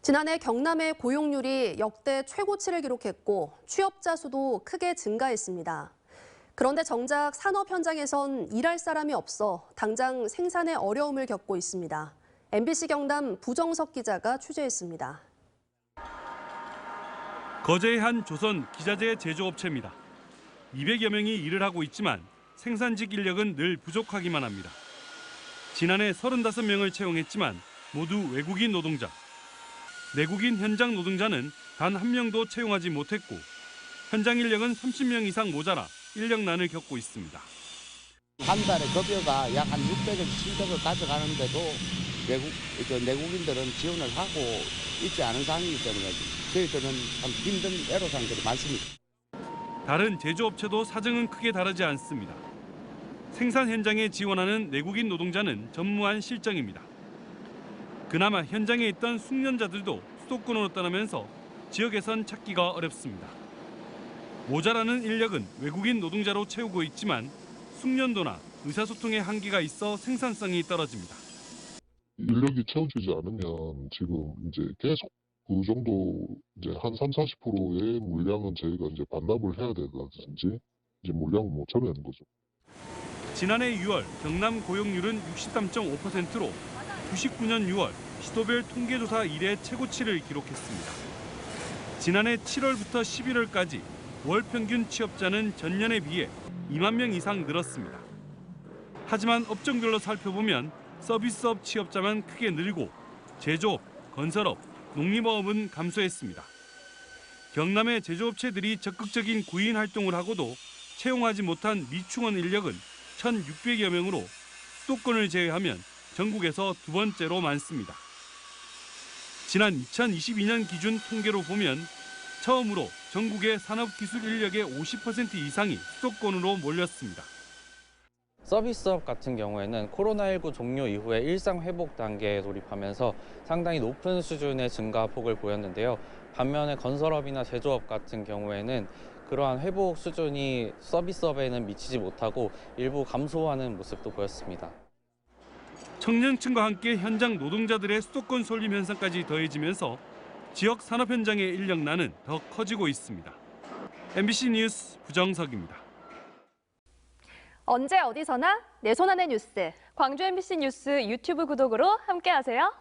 지난해 경남의 고용률이 역대 최고치를 기록했고 취업자 수도 크게 증가했습니다. 그런데 정작 산업 현장에선 일할 사람이 없어 당장 생산에 어려움을 겪고 있습니다. MBC 경남 부정석 기자가 취재했습니다. 거제의 한 조선 기자재 제조업체입니다. 200여 명이 일을 하고 있지만 생산직 인력은 늘 부족하기만 합니다. 지난해 35명을 채용했지만 모두 외국인 노동자. 내국인 현장 노동자는 단 한 명도 채용하지 못했고 현장 인력은 30명 이상 모자라 인력난을 겪고 있습니다. 한 달에 급여가 약 한 600에서 700을 가져가는데도 내국인들은 지원을 하고 있지 않은 상황이기 때문에 저희들은 참 힘든 애로사항들이 많습니다. 다른 제조업체도 사정은 크게 다르지 않습니다. 생산 현장에 지원하는 내국인 노동자는 전무한 실정입니다. 그나마 현장에 있던 숙련자들도 수도권으로 떠나면서 지역에선 찾기가 어렵습니다. 모자라는 인력은 외국인 노동자로 채우고 있지만 숙련도나 의사소통의 한계가 있어 생산성이 떨어집니다. 인력이 채워지지 않으면 지금 이제 계속 그 정도 이제 한 30-40%의 물량은 저희가 이제 반납을 해야 되든지 이제 물량을 못 채우는 거죠. 지난해 6월 경남 고용률은 63.5%로 99년 6월 시도별 통계조사 이래 최고치를 기록했습니다. 지난해 7월부터 11월까지 월 평균 취업자는 전년에 비해 2만 명 이상 늘었습니다. 하지만 업종별로 살펴보면 서비스업 취업자만 크게 늘고 제조업, 건설업, 농림어업은 감소했습니다. 경남의 제조업체들이 적극적인 구인 활동을 하고도 채용하지 못한 미충원 인력은 1,600여 명으로 수도권을 제외하면 전국에서 두 번째로 많습니다. 지난 2022년 기준 통계로 보면 처음으로 전국의 산업기술 인력의 50% 이상이 수도권으로 몰렸습니다. 서비스업 같은 경우에는 코로나19 종료 이후에 일상 회복 단계에 돌입하면서 상당히 높은 수준의 증가폭을 보였는데요. 반면에 건설업이나 제조업 같은 경우에는 그러한 회복 수준이 서비스업에는 미치지 못하고 일부 감소하는 모습도 보였습니다. 청년층과 함께 현장 노동자들의 수도권 솔림 현상까지 더해지면서 지역 산업 현장의 인력난은 더 커지고 있습니다. MBC 뉴스 부정석입니다. 언제 어디서나 내 손 안의 뉴스. 광주 MBC 뉴스 유튜브 구독으로 함께하세요.